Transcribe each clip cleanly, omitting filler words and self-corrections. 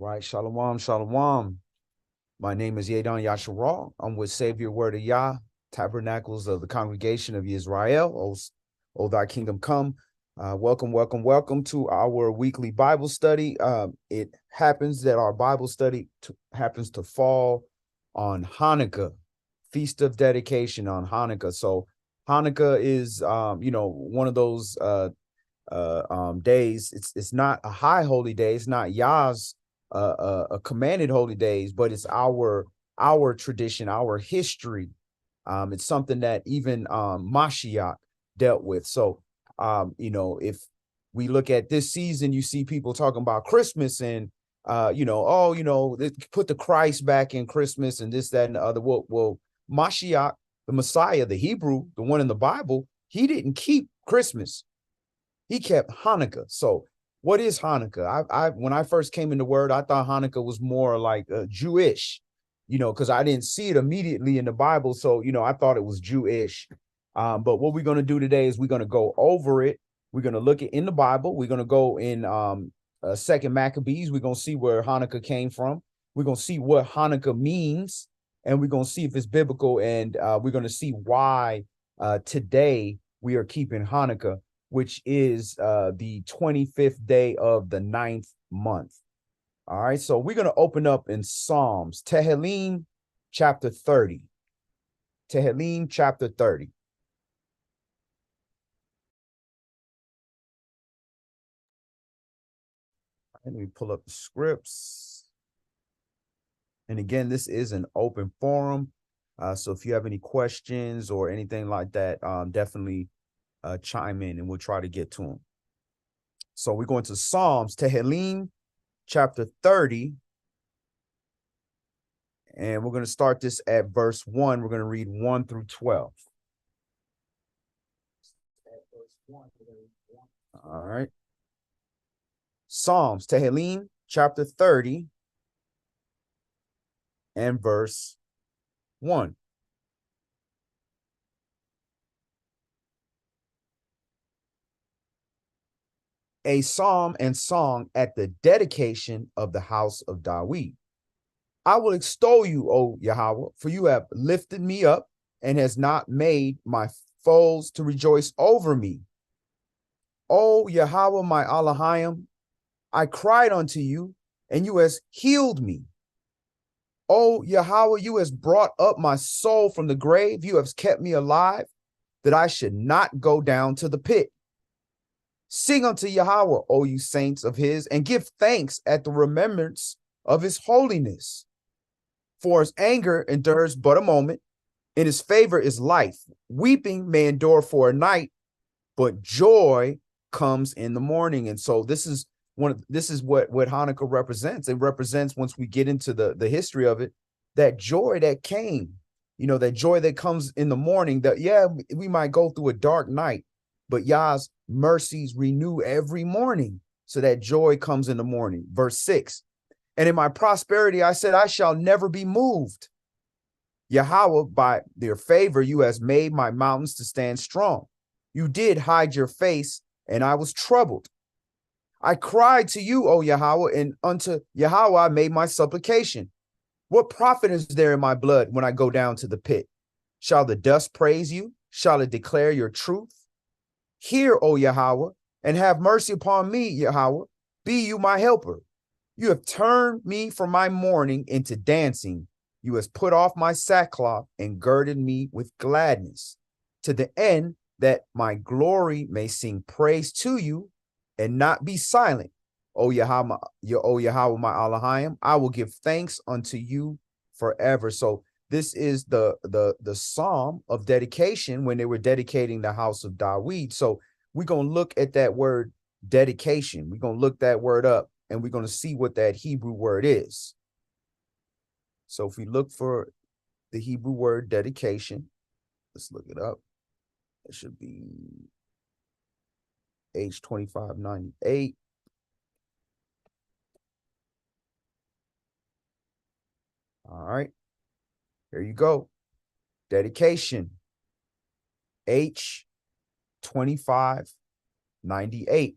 Right. Shalom, shalom. My name is YAH. I'm with Savior Word of Yah, Tabernacles of the Congregation of Israel. O thy kingdom come. Welcome to our weekly Bible study. It happens that our Bible study happens to fall on Hanukkah, Feast of Dedication on Hanukkah. So Hanukkah is, one of those days. It's not a high holy day. It's not Yah's a commanded holy days, but it's our tradition, our history. It's something that even Mashiach dealt with. So if we look at this season, you see people talking about Christmas and they put the Christ back in Christmas and this, that, and the other. Well, Mashiach, the Messiah, the Hebrew, the one in the Bible, he didn't keep Christmas. He kept Hanukkah. So what is Hanukkah? I when I first came into word, I thought Hanukkah was more like Jewish, because I didn't see it immediately in the Bible. So, I thought it was Jewish. But what we're going to do today is we're going to go over it. We're going to look at in the Bible. We're going to go in Second Maccabees. We're going to see where Hanukkah came from. We're going to see what Hanukkah means, and we're going to see if it's biblical. And we're going to see why today we are keeping Hanukkah, which is the 25th day of the 9th month. All right, so we're going to open up in Psalms, Tehillim, chapter 30. Tehillim, chapter 30. Let me pull up the scripts. And again, this is an open forum. So if you have any questions or anything like that, definitely chime in and we'll try to get to them. So we're going to Psalms, Tehillim, chapter 30. And we're going to start this at verse 1. We're going to read 1 through 12. All right. Psalms, Tehillim, chapter 30 and verse 1. A psalm and song at the dedication of the house of David. I will extol you, O Yahweh, for you have lifted me up and has not made my foes to rejoice over me. O Yahweh, my Elohim, I cried unto you, and you has healed me. O Yahweh, you has brought up my soul from the grave. You have kept me alive, that I should not go down to the pit. Sing unto Yahweh, O you saints of his, and give thanks at the remembrance of his holiness. For his anger endures but a moment, and his favor is life. Weeping may endure for a night, but joy comes in the morning. And so this is what Hanukkah represents. It represents, once we get into the history of it, that joy that came, that joy that comes in the morning. That, yeah, we might go through a dark night, but Yah's mercies renew every morning. So that joy comes in the morning. Verse 6. And in my prosperity, I said, I shall never be moved. Yahweh, by their favor, you has made my mountains to stand strong. You did hide your face, and I was troubled. I cried to you, O Yahweh, and unto Yahweh I made my supplication. What profit is there in my blood when I go down to the pit? Shall the dust praise you? Shall it declare your truth? Hear, O Yahweh, and have mercy upon me, Yahweh. Be you my helper. You have turned me from my mourning into dancing. You have put off my sackcloth and girded me with gladness, to the end that my glory may sing praise to you and not be silent. O Yahweh, my Elohim, I will give thanks unto you forever. So this is the psalm of dedication when they were dedicating the house of David. So we're going to look at that word dedication. We're going to look that word up, and we're going to see what that Hebrew word is. So if we look for the Hebrew word dedication, let's look it up. It should be H2598. All right, here you go. Dedication, H2598.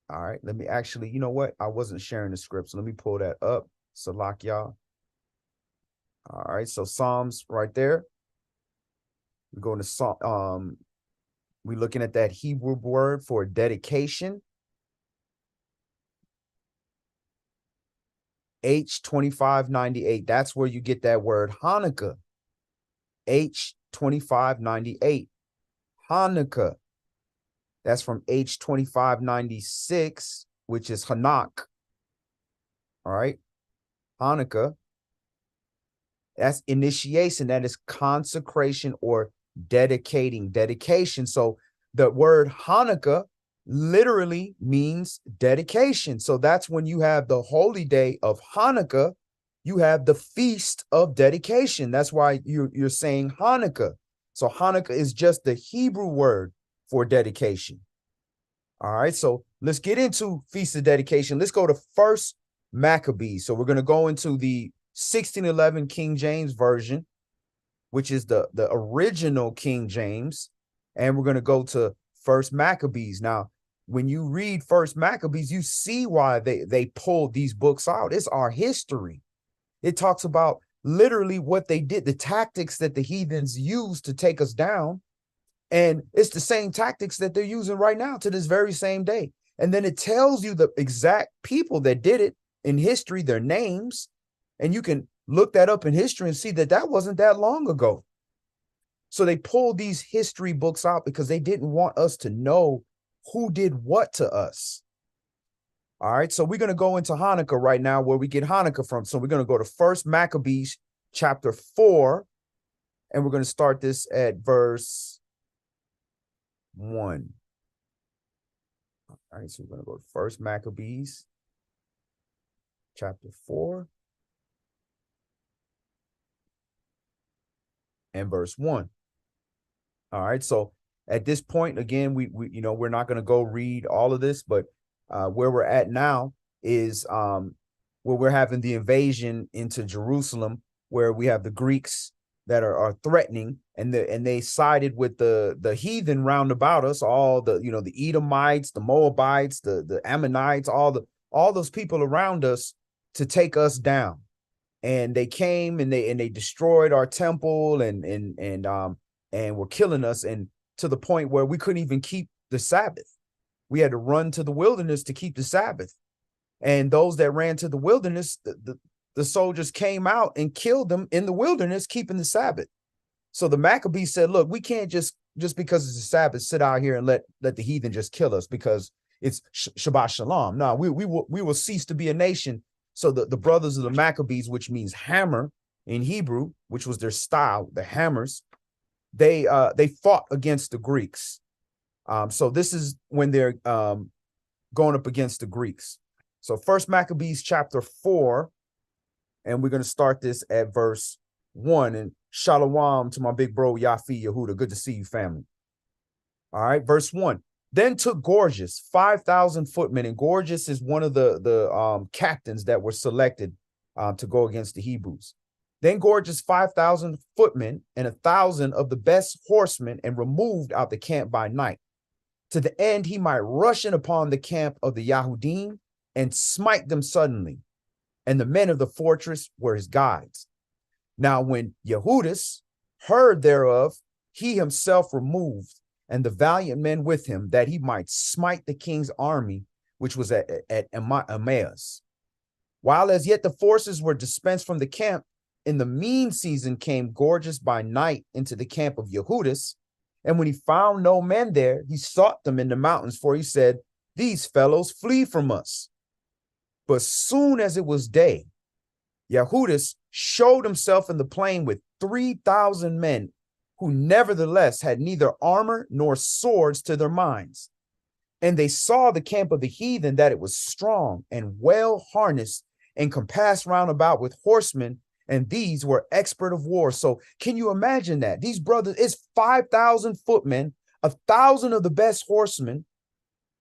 All right, let me actually, you know what? I wasn't sharing the script, so let me pull that up. Salak y'all. All right, so Psalms right there. We're going to Psalm. We're looking at that Hebrew word for dedication. H2598. That's where you get that word Hanukkah. H2598. Hanukkah. That's from H2596, which is Hanak. All right. Hanukkah. That's initiation. That is consecration or dedicating, dedication. So the word Hanukkah literally means dedication. So that's when you have the holy day of Hanukkah, you have the feast of dedication. That's why you're saying Hanukkah. So Hanukkah is just the Hebrew word for dedication. All right, so let's get into feast of dedication. Let's go to First Maccabees. So we're going to go into the 1611 King James version, which is the original King James, and we're going to go to First Maccabees. Now, when you read First Maccabees, you see why they pulled these books out. It's our history. It talks about literally what they did, the tactics that the heathens used to take us down. And it's the same tactics that they're using right now to this very same day. And then it tells you the exact people that did it in history, their names. And you can look that up in history and see that that wasn't that long ago. So they pulled these history books out because they didn't want us to know who did what to us. All right, so we're going to go into Hanukkah right now, where we get Hanukkah from. So we're going to go to First Maccabees chapter 4, and we're going to start this at verse 1. All right, so we're going to go to First Maccabees chapter 4 and verse 1. All right, so at this point, again, we you know, we're not going to go read all of this, but where we're at now is where we're having the invasion into Jerusalem, where we have the Greeks that are threatening, and they sided with the heathen round about us, all the, you know, the Edomites, the Moabites, the Ammonites, all those people around us to take us down. And they came and they destroyed our temple and were killing us, and to the point where we couldn't even keep the Sabbath. We had to run to the wilderness to keep the Sabbath. And those that ran to the wilderness, the soldiers came out and killed them in the wilderness, keeping the Sabbath. So the Maccabees said, look, we can't just because it's a Sabbath, sit out here and let the heathen just kill us because it's Shabbat Shalom. No, we will cease to be a nation. So the brothers of the Maccabees, which means hammer in Hebrew, which was their style, the hammers, they fought against the Greeks. So this is when they're going up against the Greeks. So First Maccabees chapter 4, and we're going to start this at verse 1. And shalom to my big bro Yafi Yehuda. Good to see you, family. All right, verse 1. Then took Gorgias 5,000 footmen, and Gorgias is one of the captains that were selected to go against the Hebrews. Then Gorgias 5,000 footmen and 1,000 of the best horsemen, and removed out the camp by night, to the end he might rush in upon the camp of the Yahudim and smite them suddenly. And the men of the fortress were his guides. Now when Yehudis heard thereof, he himself removed, and the valiant men with him, that he might smite the king's army, which was at Emmaus. While as yet the forces were dispensed from the camp, in the mean season came Gorgias by night into the camp of Yehudis. And when he found no men there, he sought them in the mountains, for he said, these fellows flee from us. But soon as it was day, Yehudis showed himself in the plain with 3,000 men, who nevertheless had neither armor nor swords to their minds. And they saw the camp of the heathen, that it was strong and well harnessed, and compassed round about with horsemen, and these were expert of war. So can you imagine that? These brothers, it's 5,000 footmen, 1,000 of the best horsemen,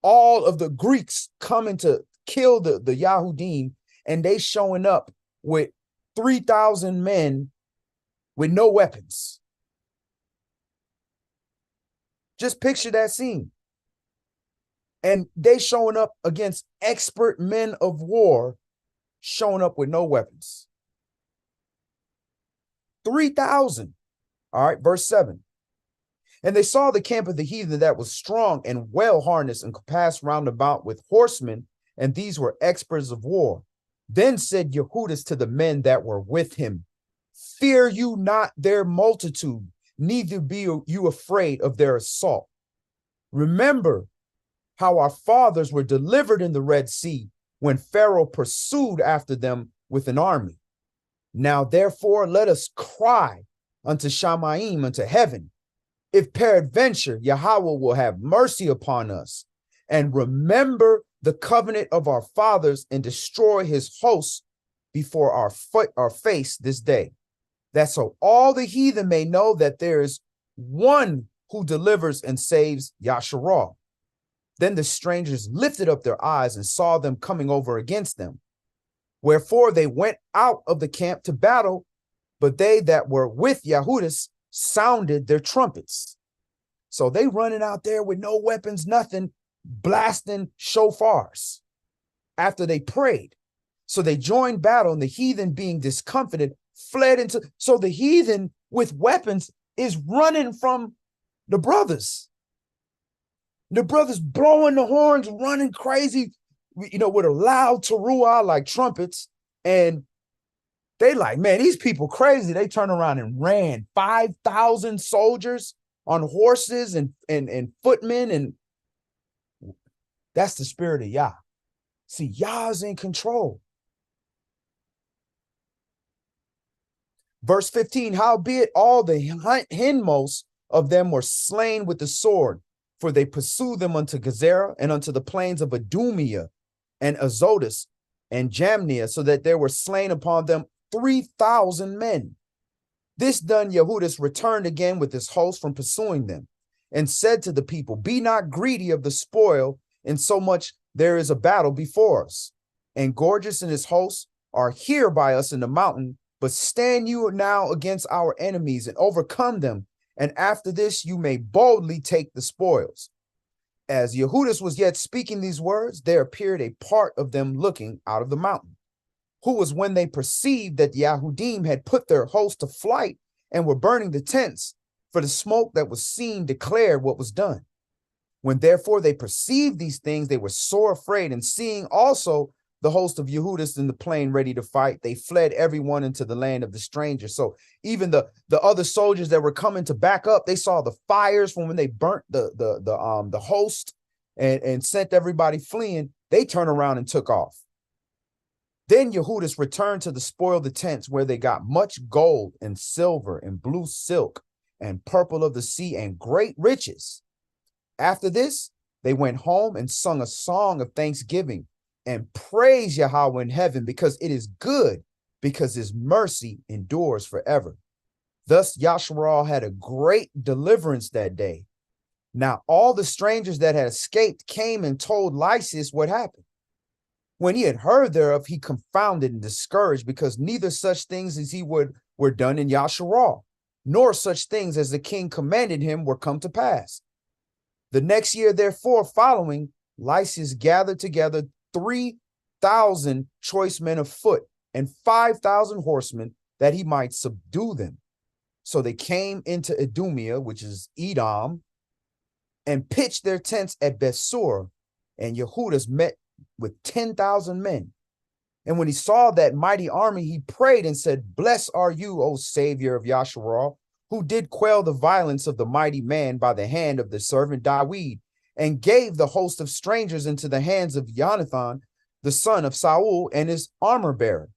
all of the Greeks coming to kill the Yahudim, and they showing up with 3,000 men with no weapons. Just picture that scene. And they showing up against expert men of war, showing up with no weapons. 3,000. All right, verse 7. And they saw the camp of the heathen that was strong and well harnessed and compassed round about with horsemen, and these were experts of war. Then said Yehudis to the men that were with him, fear you not their multitude, neither be you afraid of their assault. Remember how our fathers were delivered in the Red Sea when Pharaoh pursued after them with an army. Now, therefore, let us cry unto Shamaim, unto heaven, if peradventure Yahweh will have mercy upon us and remember the covenant of our fathers and destroy his hosts before our face this day, that so all the heathen may know that there is one who delivers and saves, Yasharal. Then the strangers lifted up their eyes and saw them coming over against them. Wherefore they went out of the camp to battle, but they that were with Yehudis sounded their trumpets. So they running out there with no weapons, nothing, blasting shofars after they prayed. So they joined battle, and the heathen, being discomfited, fled into. So the heathen with weapons is running from the brothers. The brothers blowing the horns, running crazy, with a loud teruah like trumpets. And they like, man, these people crazy. They turn around and ran 5,000 soldiers on horses and footmen. And that's the spirit of Yah. See, Yah's in control. Verse 15, howbeit all the hindmost of them were slain with the sword, for they pursued them unto Gezerah and unto the plains of Idumea and Azotus and Jamnia, so that there were slain upon them 3,000 men. This done, Yehudis returned again with his host from pursuing them, and said to the people, be not greedy of the spoil, insomuch there is a battle before us. And Gorgeous and his hosts are here by us in the mountain, but stand you now against our enemies and overcome them, and after this you may boldly take the spoils. As Yehudis was yet speaking these words, there appeared a part of them looking out of the mountain, who was when they perceived that the Yahudim had put their host to flight and were burning the tents, for the smoke that was seen declared what was done. When therefore they perceived these things, they were sore afraid, and seeing also the host of Yehudis in the plain ready to fight, they fled everyone into the land of the stranger. So even the other soldiers that were coming to back up, they saw the fires from when they burnt the host and sent everybody fleeing. They turned around and took off. Then Yehudis returned to the spoil of the tents, where they got much gold and silver and blue silk and purple of the sea and great riches. After this, they went home and sung a song of thanksgiving and praise Yahweh in heaven, because it is good, because his mercy endures forever. Thus Yasharal had a great deliverance that day. Now all the strangers that had escaped came and told Lysias what happened. When he had heard thereof, he confounded and discouraged, because neither such things as he were done in Yasharal, nor such things as the king commanded him were come to pass. The next year, therefore, following, Lysias gathered together 3,000 choice men of foot and 5,000 horsemen, that he might subdue them. So they came into Idumea, which is Edom, and pitched their tents at Bethsur, and Yehudis met with 10,000 men. And when he saw that mighty army, he prayed and said, blessed are you, O Savior of Yasharal, who did quell the violence of the mighty man by the hand of the servant Dawid, and gave the host of strangers into the hands of Jonathan, the son of Saul, and his armor bearer.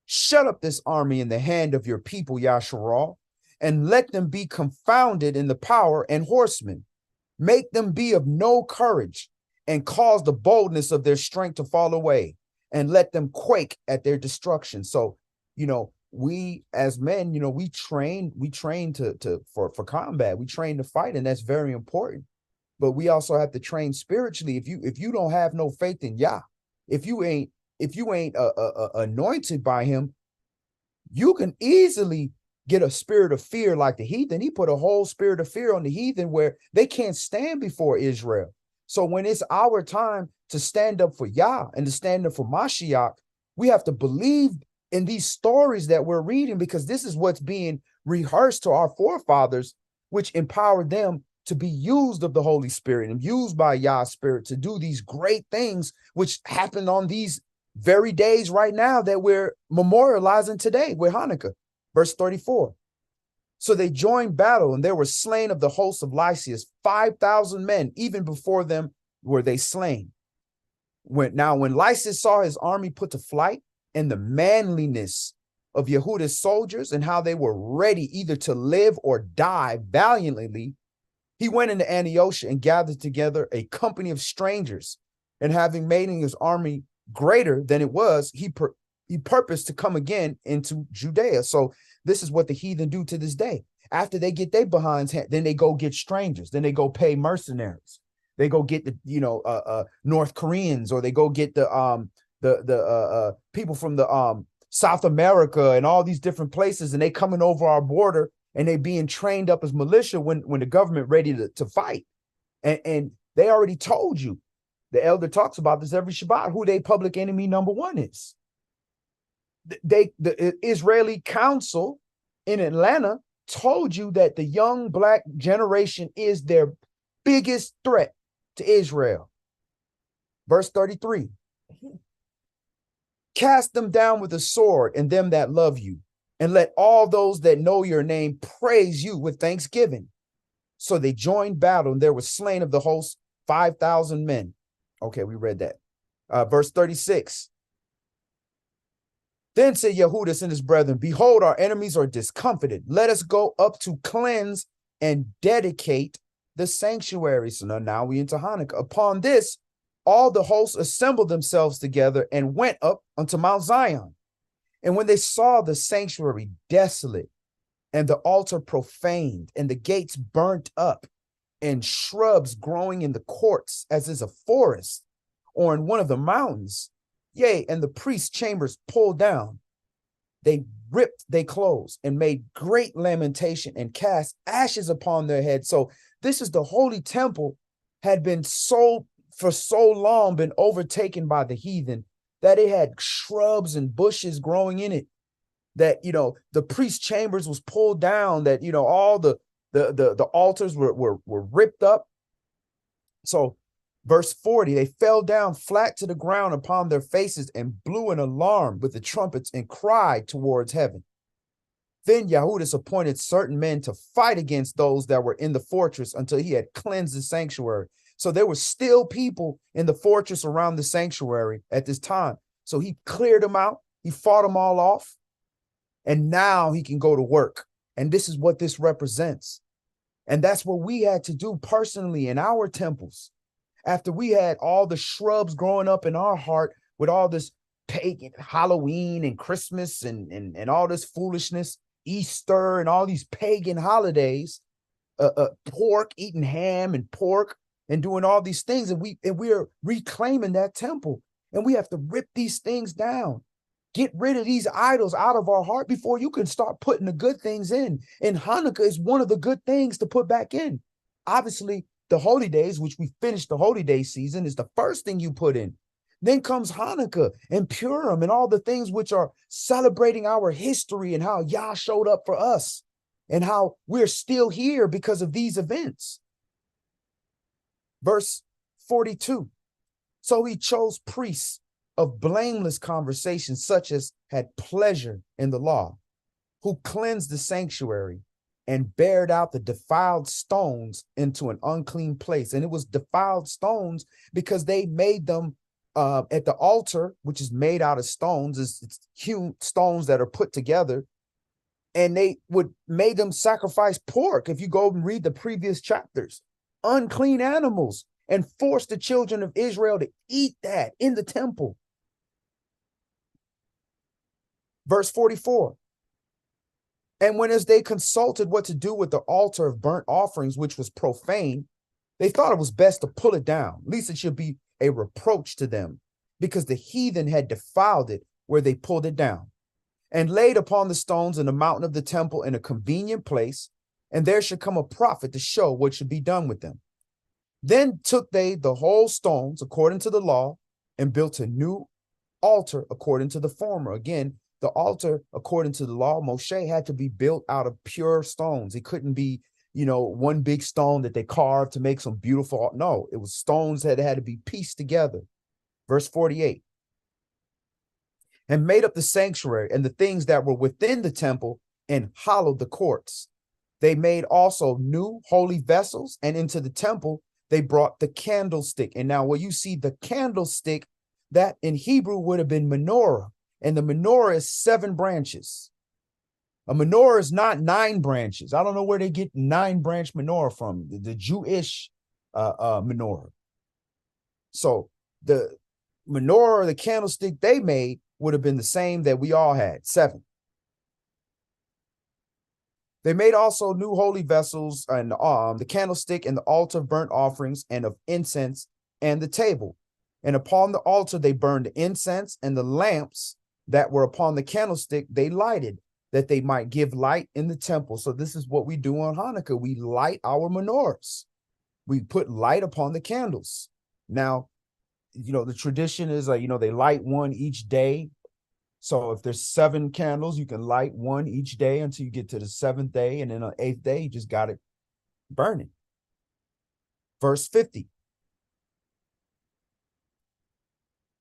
Shut up this army in the hand of your people, Yasharal, and let them be confounded in the power and horsemen. Make them be of no courage, and cause the boldness of their strength to fall away, and let them quake at their destruction. So, we as men, we train for combat. We train to fight, and that's very important. But we also have to train spiritually. If you don't have no faith in Yah, if you ain't anointed by him, you can easily get a spirit of fear like the heathen. He put a whole spirit of fear on the heathen where they can't stand before Israel. So when it's our time to stand up for Yah and to stand up for Mashiach, we have to believe in these stories that we're reading, because this is what's being rehearsed to our forefathers, which empowered them to be used of the Holy Spirit and used by Yah's Spirit to do these great things, which happened on these very days right now that we're memorializing today with Hanukkah. Verse 34. So they joined battle, and there were slain of the host of Lysias 5,000 men. Even before them were they slain. When Lysias saw his army put to flight, and the manliness of Yehuda's soldiers, and how they were ready either to live or die valiantly, he went into Antiochia and gathered together a company of strangers. And having made his army greater than it was, he purposed to come again into Judea. So this is what the heathen do to this day. After they get their behinds, then they go get strangers. Then they go pay mercenaries. They go get the North Koreans, or they go get the people from the South America and all these different places, and they coming over our border, and they being trained up as militia when the government ready to fight. And they already told you, the elder talks about this every Shabbat, who their public enemy number one is. The Israeli council in Atlanta told you that the young black generation is their biggest threat to Israel. Verse 33. Cast them down with a sword, and them that love you, and let all those that know your name praise you with thanksgiving. So they joined battle, and there was slain of the host 5,000 men. Okay, we read that. Verse 36. Then said Yehudis and his brethren, behold, our enemies are discomfited. Let us go up to cleanse and dedicate the sanctuary. So now we into Hanukkah. Upon this, all the hosts assembled themselves together and went up unto Mount Zion. And when they saw the sanctuary desolate, and the altar profaned, and the gates burnt up, and shrubs growing in the courts, as is a forest, or in one of the mountains, yea, and the priest's chambers pulled down, they ripped their clothes and made great lamentation and cast ashes upon their heads. So this is the holy temple had been for so long been overtaken by the heathen that it had shrubs and bushes growing in it, that, the priest's chambers was pulled down, that, all the altars were ripped up. So verse 40, they fell down flat to the ground upon their faces and blew an alarm with the trumpets and cried towards heaven. Then Yehudis appointed certain men to fight against those that were in the fortress until he had cleansed the sanctuary. So there were still people in the fortress around the sanctuary at this time. So he cleared them out. He fought them all off. And now he can go to work. And this is what this represents. And that's what we had to do personally in our temples. After we had all the shrubs growing up in our heart with all this pagan Halloween and Christmas and all this foolishness, Easter and all these pagan holidays, pork, eating ham and pork and doing all these things. And we are reclaiming that temple. And we have to rip these things down. Get rid of these idols out of our heart before you can start putting the good things in. And Hanukkah is one of the good things to put back in. Obviously, the holy days, which we finished the holy day season, is the first thing you put in. Then comes Hanukkah and Purim and all the things which are celebrating our history and how Yah showed up for us and how we're still here because of these events. Verse 42. So he chose priests of blameless conversation, such as had pleasure in the law, who cleansed the sanctuary and bared out the defiled stones into an unclean place. And it was defiled stones because they made them at the altar, which is made out of stones. It's hewn stones that are put together. And they made them sacrifice pork. If you go and read the previous chapters, unclean animals, and force the children of Israel to eat that in the temple. Verse 44. And when as they consulted what to do with the altar of burnt offerings, which was profane, they thought it was best to pull it down, lest it should be a reproach to them, because the heathen had defiled it where they pulled it down, and laid upon the stones in the mountain of the temple in a convenient place, and there should come a prophet to show what should be done with them. Then took they the whole stones according to the law and built a new altar according to the former. Again, the altar according to the law, Moshe had to be built out of pure stones. It couldn't be, one big stone that they carved to make some beautiful. No, it was stones that had to be pieced together. Verse 48. And made up the sanctuary and the things that were within the temple and hollowed the courts. They made also new holy vessels, and into the temple they brought the candlestick. And now where you see the candlestick, that in Hebrew would have been menorah, and the menorah is 7 branches. A menorah is not 9 branches. I don't know where they get 9-branch menorah from, the Jewish menorah. So the menorah, the candlestick they made would have been the same that we all had, 7. They made also new holy vessels and the candlestick and the altar of burnt offerings and of incense and the table. And upon the altar they burned the incense, and the lamps that were upon the candlestick they lighted, that they might give light in the temple. So this is what we do on Hanukkah. We light our menorahs. We put light upon the candles. Now, the tradition is they light one each day. So if there's 7 candles, you can light one each day until you get to the 7th day. And then on the 8th day, you just got it burning. Verse 50.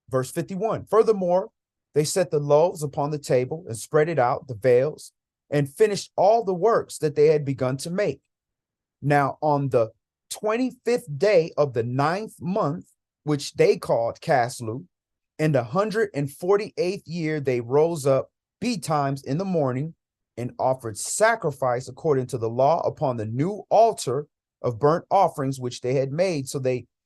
Verse 51. Furthermore, they set the loaves upon the table and spread it out, the veils, and finished all the works that they had begun to make. Now, on the 25th day of the 9th month, which they called Caslu, in the 148th year, they rose up betimes in the morning and offered sacrifice according to the law upon the new altar of burnt offerings, which they had made. So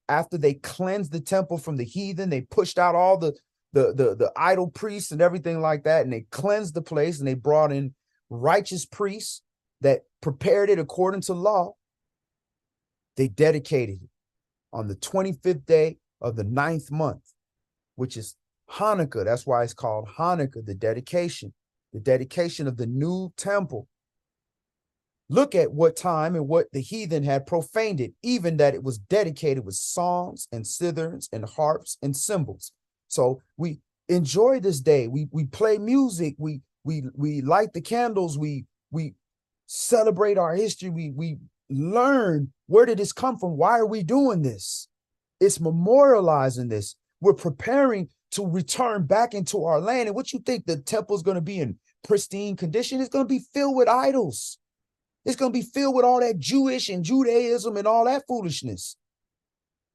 after they cleansed the temple from the heathen, they pushed out all the idol priests and everything like that, and they cleansed the place, and they brought in righteous priests that prepared it according to law. They dedicated it on the 25th day of the 9th month, which is Hanukkah. That's why it's called Hanukkah, the dedication of the new temple. Look at what time and what the heathen had profaned it, even that it was dedicated with songs and citherns and harps and cymbals. So we enjoy this day. We play music. We light the candles. We celebrate our history. We learn, where did this come from? Why are we doing this? It's memorializing this. We're preparing to return back into our land. And what you think, the temple is going to be in pristine condition? It's going to be filled with idols. It's going to be filled with all that Jewish and Judaism and all that foolishness.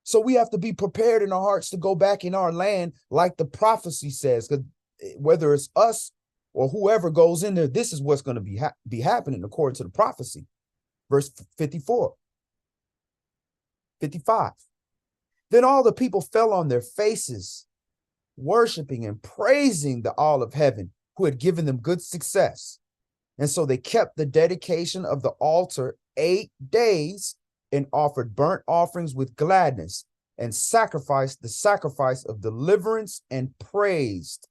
So we have to be prepared in our hearts to go back in our land, like the prophecy says, because whether it's us or whoever goes in there, this is what's going to be happening according to the prophecy. Verse 54, 55. Then all the people fell on their faces, worshiping and praising the all of heaven, who had given them good success. And so they kept the dedication of the altar 8 days and offered burnt offerings with gladness and sacrificed the sacrifice of deliverance and praised.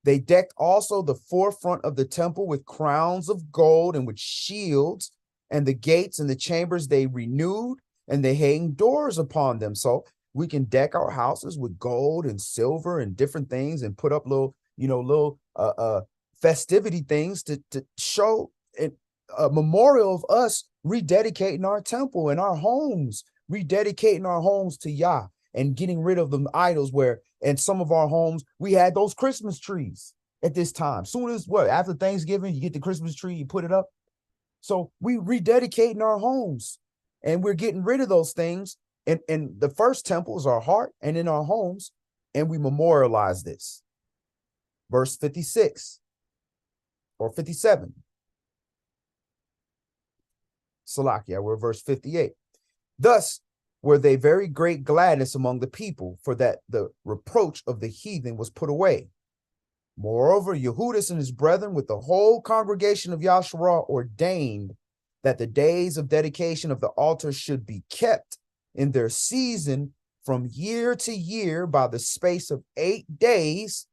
They decked also the forefront of the temple with crowns of gold and with shields, and the gates and the chambers they renewed, and they hang doors upon them. So we can deck our houses with gold and silver and different things and put up little festivity things to show a memorial of us rededicating our temple and our homes, rededicating our homes to YAH and getting rid of the idols. Where in some of our homes, we had those Christmas trees at this time. Soon as after Thanksgiving, you get the Christmas tree, you put it up. So we rededicating our homes and we're getting rid of those things. And the first temple is our heart and in our homes, and we memorialize this. Verse 56 or 57. Salakia, we're verse 58. Thus were they very great gladness among the people, for that the reproach of the heathen was put away. Moreover, Yehudis and his brethren with the whole congregation of Yahshua ordained that the days of dedication of the altar should be kept in their season from year to year by the space of 8 days,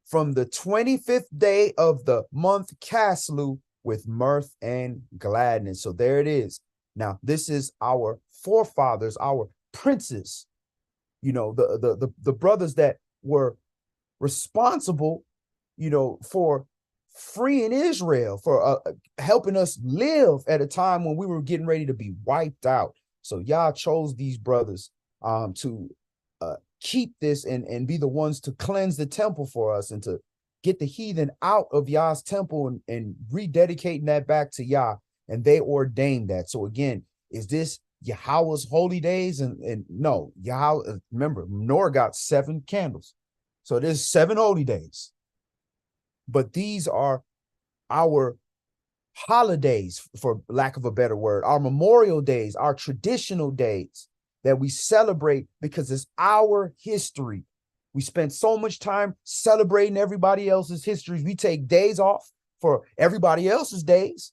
from the 25th day of the month Caslu, with mirth and gladness. So there it is. Now, this is our forefathers, our princes, the brothers that were responsible, for freeing Israel, for helping us live at a time when we were getting ready to be wiped out. So Yah chose these brothers to keep this and be the ones to cleanse the temple for us and to get the heathen out of Yah's temple and rededicating that back to Yah. And they ordained that. So again, is this Yahweh's holy days? And no, Yahweh, remember, Noah got 7 candles. So there's 7 holy days. But these are our holidays, for lack of a better word, our memorial days, our traditional days that we celebrate because it's our history. We spend so much time celebrating everybody else's histories. We take days off for everybody else's days.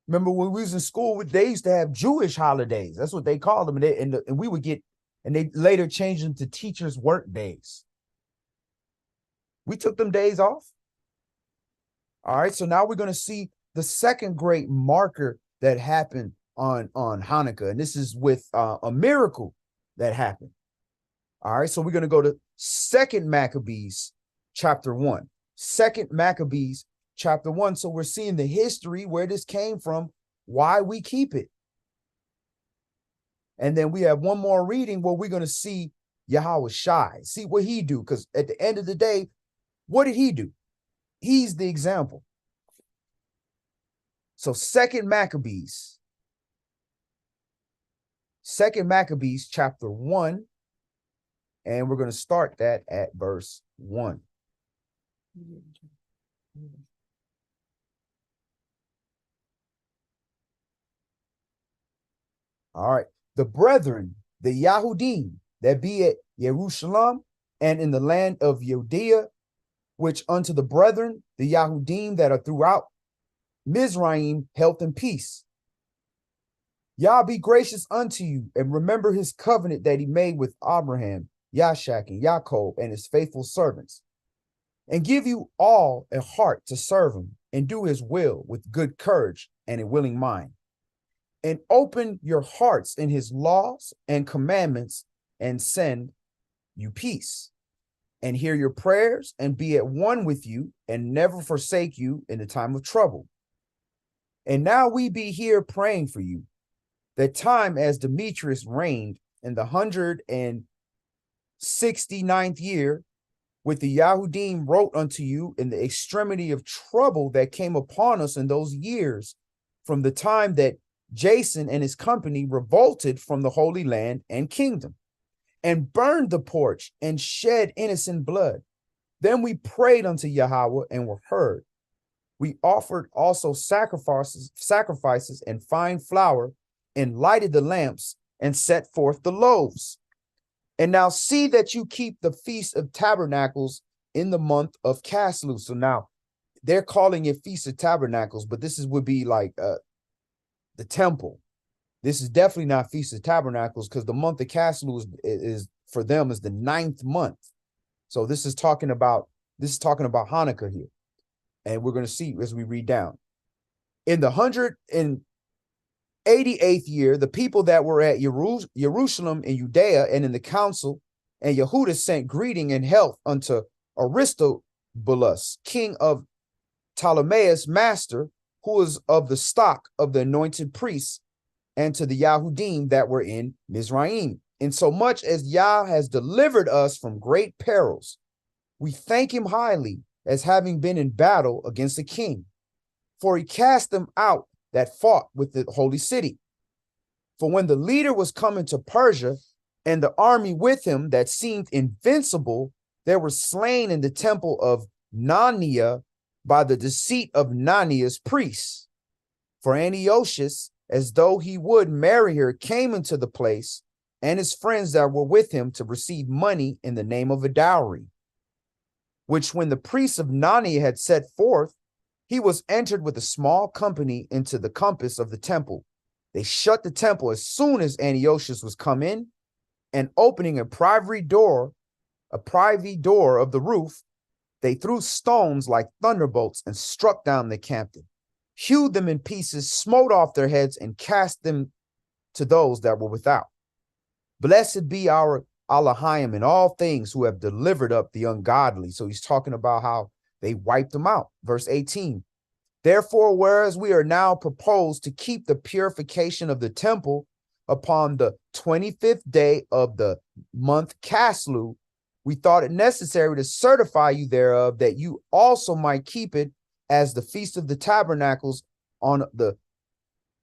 Remember when we was in school, they used to have Jewish holidays. That's what they called them. And we would get, and they later changed them to teachers' work days. We took them days off. All right, so now we're going to see the second great marker that happened on Hanukkah, and this is with a miracle that happened. All right, so we're going to go to 2 Maccabees chapter 1. 2 Maccabees chapter 1. So we're seeing the history, where this came from, why we keep it. And then we have one more reading where we're going to see Yahweh Shai, see what he do, because at the end of the day, what did he do? He's the example. So 2 Maccabees chapter 1, and we're going to start that at verse 1. All right. The brethren, the Yahudim that be at Jerusalem and in the land of Judea, which unto the brethren, the Yahudim that are throughout Mizraim, health and peace. Yah be gracious unto you, and remember his covenant that he made with Abraham, Yashak, and Yaakov, and his faithful servants, and give you all a heart to serve him, and do his will with good courage and a willing mind. And open your hearts in his laws and commandments, and send you peace. And hear your prayers, and be at one with you, and never forsake you in the time of trouble. And now we be here praying for you, that time as Demetrius reigned in the 169th year, with the Yahudim wrote unto you in the extremity of trouble that came upon us in those years, from the time that Jason and his company revolted from the Holy Land and kingdom, and burned the porch and shed innocent blood. Then we prayed unto Yahweh and were heard. We offered also sacrifices and fine flour, and lighted the lamps, and set forth the loaves. And now see that you keep the Feast of Tabernacles in the month of Caslu. So now they're calling it Feast of Tabernacles, but this would be like the temple. This is definitely not Feast of Tabernacles, because the month of Caslu is for them is the 9th month. So this is talking about Hanukkah here. And we're going to see as we read down. In the 188th year, the people that were at Jerusalem and Judea and in the council, and Yehuda sent greeting and health unto Aristobulus, king of Ptolemais, master, who was of the stock of the anointed priests, and to the Yahudim that were in Mizraim. Insomuch as Yah has delivered us from great perils, we thank him highly, as having been in battle against the king. For he cast them out that fought with the holy city. For when the leader was come into Persia, and the army with him that seemed invincible, there were slain in the temple of Nania by the deceit of Nania's priests. For Antiochus, as though he would marry her, came into the place, and his friends that were with him, to receive money in the name of a dowry, which when the priests of Nania had set forth, he was entered with a small company into the compass of the temple. They shut the temple as soon as Antiochus was come in, and opening a privy door of the roof, they threw stones like thunderbolts and struck down the captain, hewed them in pieces, smote off their heads, and cast them to those that were without. Blessed be our Elohim in all things who have delivered up the ungodly. So he's talking about how they wiped them out. Verse 18. Therefore, whereas we are now proposed to keep the purification of the temple upon the 25th day of the month Caslu, we thought it necessary to certify you thereof, that you also might keep it as the Feast of the Tabernacles on the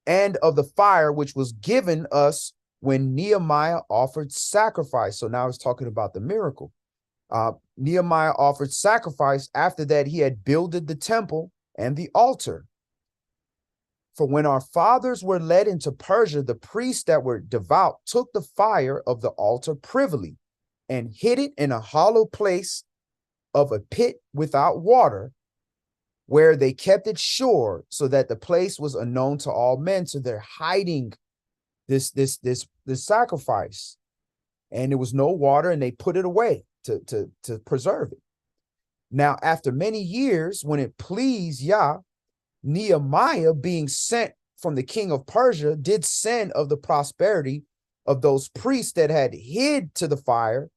end of the fire, which was given us when Nehemiah offered sacrifice. So now it's talking about the miracle. Nehemiah offered sacrifice after that he had builded the temple and the altar. For when our fathers were led into Persia, the priests that were devout took the fire of the altar privily and hid it in a hollow place of a pit without water, where they kept it sure, so that the place was unknown to all men. So they're hiding this sacrifice, and there was no water, and they put it away to preserve it. Now, after many years, when it pleased YAH, Nehemiah, being sent from the king of Persia, did send of the prosperity of those priests that had hid to the fire.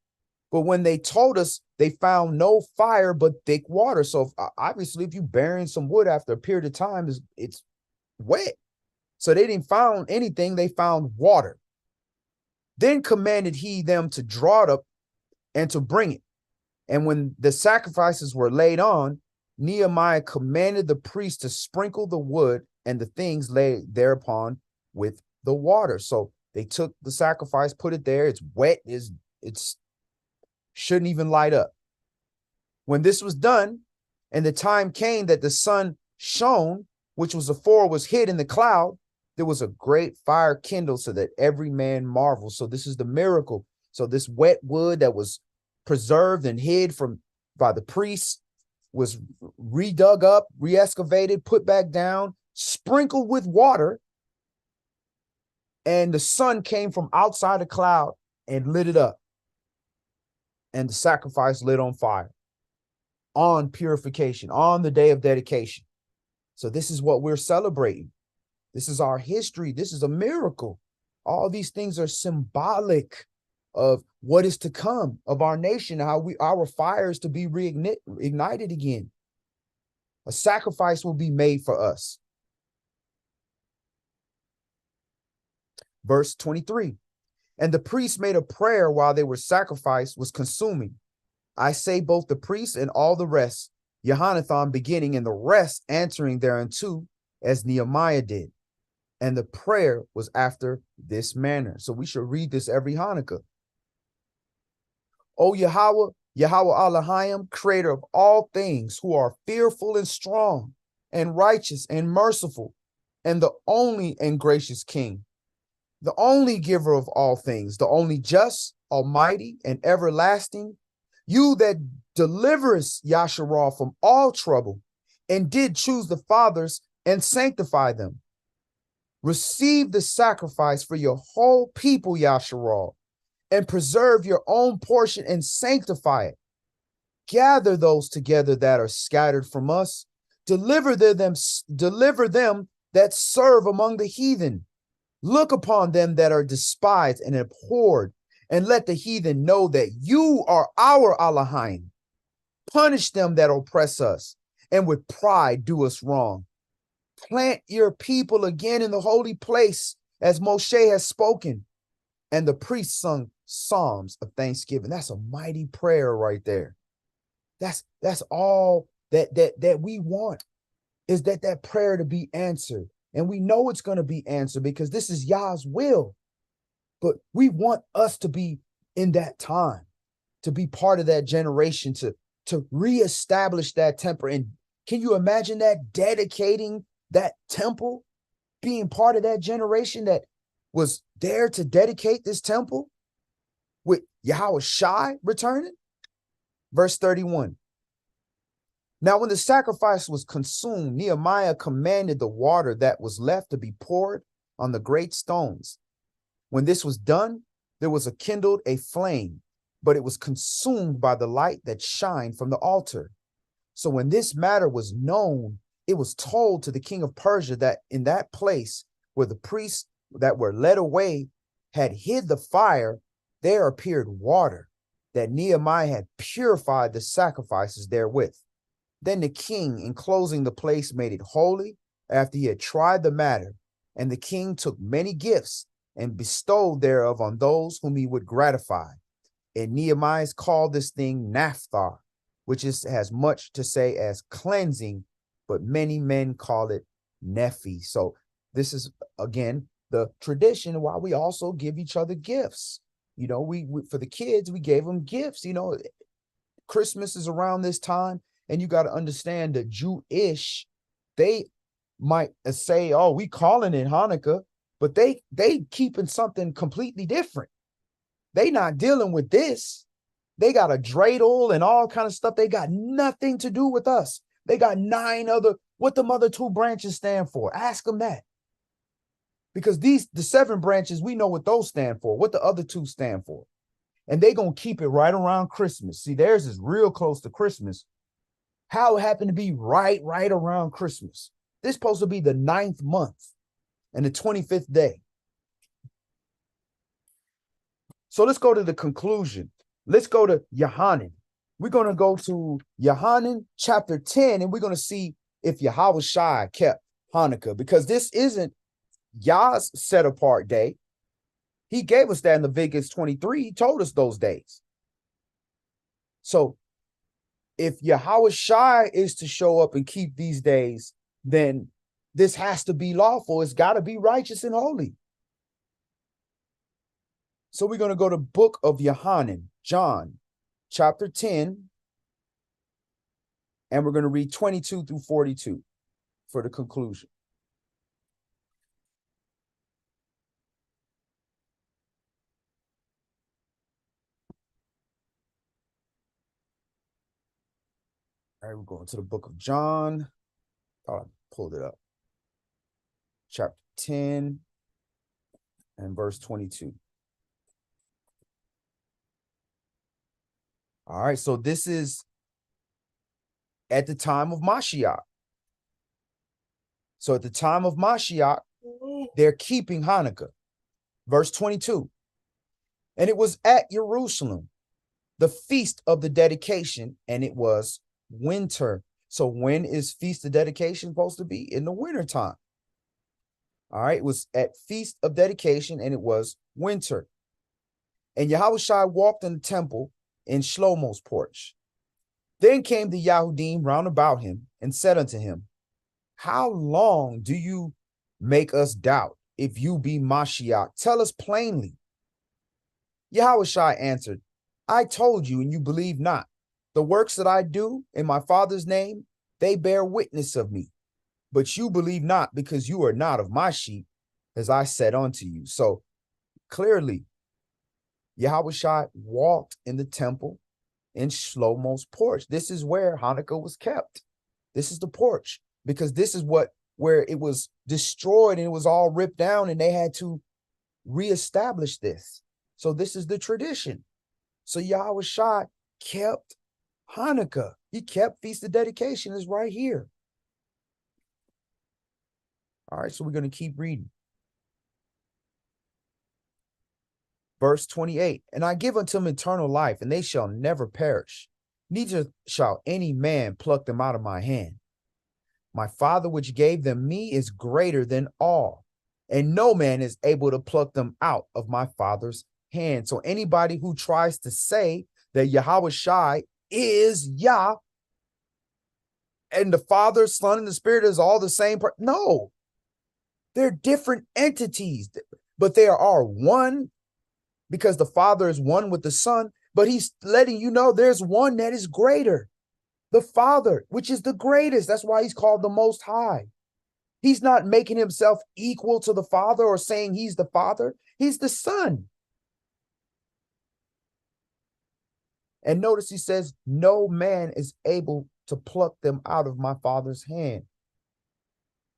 But when they told us, they found no fire but thick water. So obviously, if you burying some wood after a period of time, it's wet. So they didn't find anything. They found water. Then commanded he them to draw it up and to bring it. And when the sacrifices were laid on, Nehemiah commanded the priests to sprinkle the wood and the things laid thereupon with the water. So they took the sacrifice, put it there. It's wet. It's shouldn't even light up. When this was done, and the time came that the sun shone, which was afore was hid in the cloud, there was a great fire kindled, so that every man marveled. So this is the miracle. So this wet wood that was preserved and hid by the priests was redug up, re-excavated, put back down, sprinkled with water, and the sun came from outside the cloud and lit it up, and the sacrifice lit on fire, on purification, on the day of dedication. So this is what we're celebrating. This is our history. This is a miracle. All these things are symbolic of what is to come, of our nation, how our fires to be reignited again. A sacrifice will be made for us. Verse 23. And the priests made a prayer while they were sacrificed was consuming. I say both the priests and all the rest, Jonathan beginning and the rest answering thereunto, as Nehemiah did. And the prayer was after this manner. So we should read this every Hanukkah. O Yahweh, Yahweh Elohim, creator of all things, who are fearful and strong and righteous and merciful, and the only and gracious King, the only giver of all things, the only just, almighty, and everlasting, you that deliverest Yasharah from all trouble, and did choose the fathers and sanctify them. Receive the sacrifice for your whole people, Yasharah, and preserve your own portion and sanctify it. Gather those together that are scattered from us. Deliver them that serve among the heathen. Look upon them that are despised and abhorred, and let the heathen know that you are our Elohim. Punish them that oppress us, and with pride do us wrong. Plant your people again in the holy place, as Moshe has spoken. And the priests sung psalms of thanksgiving. That's a mighty prayer right there. That's all that we want, is that prayer to be answered. And we know it's going to be answered because this is Yah's will. But we want us to be in that time, to be part of that generation, to reestablish that temple. And can you imagine that, dedicating that temple, being part of that generation that was there to dedicate this temple with Yahweh Shai returning? Verse 31. Now, when the sacrifice was consumed, Nehemiah commanded the water that was left to be poured on the great stones. When this was done, there was kindled a flame, but it was consumed by the light that shined from the altar. So when this matter was known, it was told to the king of Persia that in that place where the priests that were led away had hid the fire, there appeared water, that Nehemiah had purified the sacrifices therewith. Then the king, enclosing the place, made it holy after he had tried the matter. And the king took many gifts and bestowed thereof on those whom he would gratify. And Nehemiah called this thing Naphtha, which has much to say as cleansing, but many men call it Nephi. So this is, again, the tradition why we also give each other gifts. You know, we for the kids, we gave them gifts. You know, Christmas is around this time, and you got to understand that Jewish, they might say, oh, we calling it Hanukkah, but they keeping something completely different. They not dealing with this. They got a dreidel and all kind of stuff. They got nothing to do with us. They got 9 other, what the other 2 branches stand for. Ask them that. Because the 7 branches, we know what those stand for, what the other 2 stand for. And they going to keep it right around Christmas. See, theirs is real close to Christmas. How it happened to be right around Christmas. This supposed to be the 9th month and the 25th day. So let's go to the conclusion. Let's go to Yohanan. We're going to go to Yohanan chapter 10, and we're going to see if Yahawashi kept Hanukkah, because this isn't Yah's set apart day. He gave us that in Leviticus 23. He told us those days. So if Yahawashi is to show up and keep these days, then this has to be lawful. It's got to be righteous and holy. So we're going to go to book of Yohanan, John, chapter 10, and we're going to read 22 through 42 for the conclusion. All right, we're going to the book of John. Oh, I pulled it up. Chapter 10 and verse 22. All right, so this is at the time of Mashiach. So at the time of Mashiach, they're keeping Hanukkah. Verse 22. And it was at Jerusalem, the feast of the dedication, and it was winter. So when is feast of dedication supposed to be? In the winter time. All right, it was at feast of dedication, and it was winter. And Yahawashi walked in the temple in Shlomo's porch. Then came the Yahudim round about him and said unto him, how long do you make us doubt? If you be Mashiach, tell us plainly. Yahawashi answered, I told you, and you believe not. The works that I do in my Father's name, they bear witness of me. But you believe not, because you are not of my sheep, as I said unto you. So clearly, Yahawashi walked in the temple in Shlomo's porch. This is where Hanukkah was kept. This is the porch, because this is where it was destroyed and it was all ripped down, and they had to reestablish this. So this is the tradition. So Yahawashi kept Hanukkah. He kept Feast of Dedication. Is right here. All right, so we're going to keep reading. Verse 28, and I give unto them eternal life, and they shall never perish, neither shall any man pluck them out of my hand. My Father which gave them me is greater than all, and no man is able to pluck them out of my Father's hand. So anybody who tries to say that Yahawashi is Yah, and the Father, Son, and the Spirit is all the same, no, they're different entities, but they are one, because the Father is one with the Son, but he's letting you know there's one that is greater, the Father, which is the greatest. That's why he's called the Most High. He's not making himself equal to the Father or saying he's the Father. He's the Son. And notice he says, no man is able to pluck them out of my Father's hand.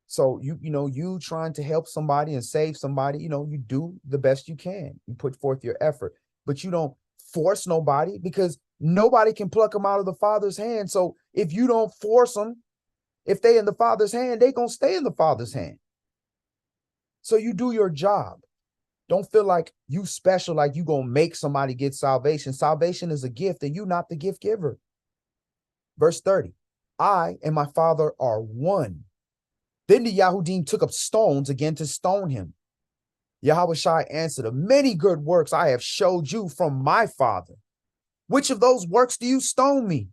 So you trying to help somebody and save somebody, you do the best you can. You put forth your effort, but you don't force nobody, because nobody can pluck them out of the Father's hand. So if you don't force them, if they in the Father's hand, they gonna stay in the Father's hand. So you do your job. Don't feel like you special, like you gonna make somebody get salvation. Salvation is a gift and you not the gift giver. Verse 30, I and my Father are one. Then the Yahudim took up stones again to stone him. Yahushua answered, of many good works I have showed you from my Father. Which of those works do you stone me?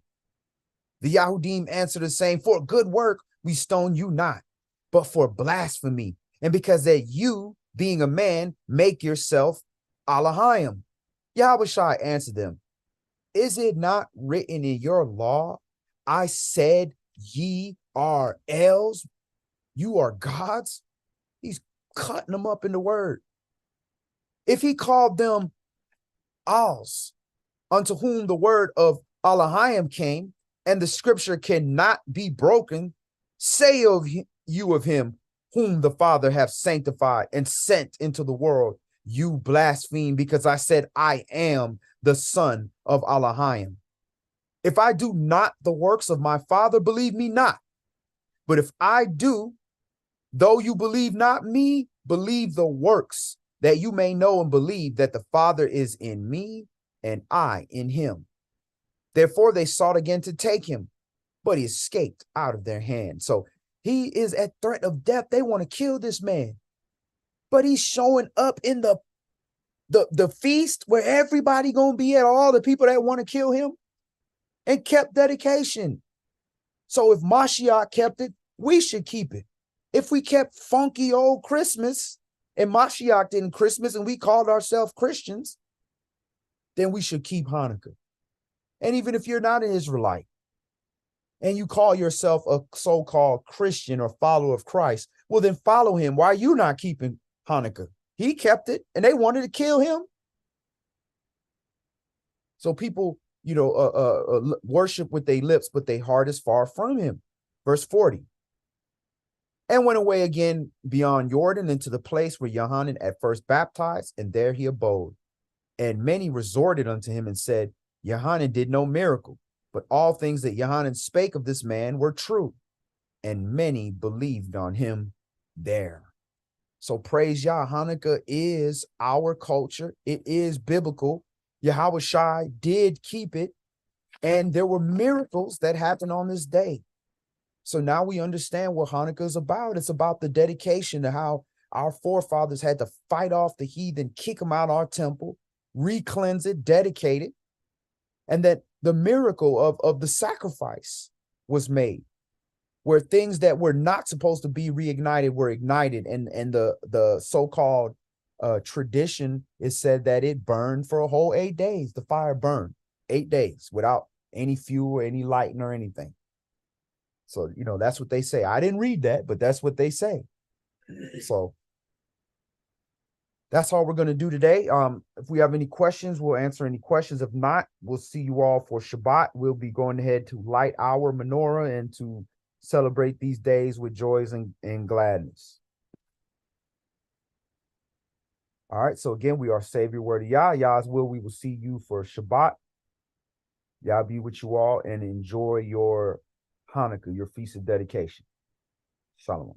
The Yahudim answered the same, for good work we stone you not, but for blasphemy, and because that you, being a man, make yourself Elohim. Yahushua answered them, is it not written in your law, I said ye are Els, you are gods? He's cutting them up in the word. If he called them Als, unto whom the word of Elohim came, and the scripture cannot be broken, say of you of him whom the Father hath sanctified and sent into the world, you blaspheme, because I said I am the Son of Elohim. If I do not the works of my Father, believe me not. But if I do, though you believe not me, believe the works, that you may know and believe that the Father is in me and I in him. Therefore they sought again to take him, but he escaped out of their hand. So he is at threat of death. They want to kill this man, but he's showing up in the feast where everybody gonna be at, all the people that want to kill him, and kept dedication. So if Mashiach kept it, we should keep it. If we kept funky old Christmas and Mashiach didn't Christmas and we called ourselves Christians, then we should keep Hanukkah. And even if you're not an Israelite and you call yourself a so-called Christian or follower of Christ, well, then follow him. Why are you not keeping Hanukkah? He kept it and they wanted to kill him. So people, worship with their lips, but their heart is far from him. Verse 40. And went away again beyond Jordan into the place where Yohanan at first baptized, and there he abode. And many resorted unto him and said, Yohanan did no miracle, but all things that Yohanan spake of this man were true. And many believed on him there. So praise Yah, Hanukkah is our culture. It is biblical. Yahushua did keep it. And there were miracles that happened on this day. So now we understand what Hanukkah is about. It's about the dedication to how our forefathers had to fight off the heathen, kick them out of our temple, re-cleanse it, dedicate it. And that the miracle of the sacrifice was made, where things that were not supposed to be reignited were ignited. And the so-called tradition is said that it burned for a whole 8 days. The fire burned 8 days without any fuel or any lighting or anything. So, that's what they say. I didn't read that, but that's what they say. So that's all we're going to do today. If we have any questions, we'll answer any questions. If not, we'll see you all for Shabbat. We'll be going ahead to light our menorah and to celebrate these days with joys and gladness. All right. So again, we are Savior Word of Yah. Yah's will, we will see you for Shabbat. Yah be with you all and enjoy your Hanukkah, your feast of dedication. Shalom.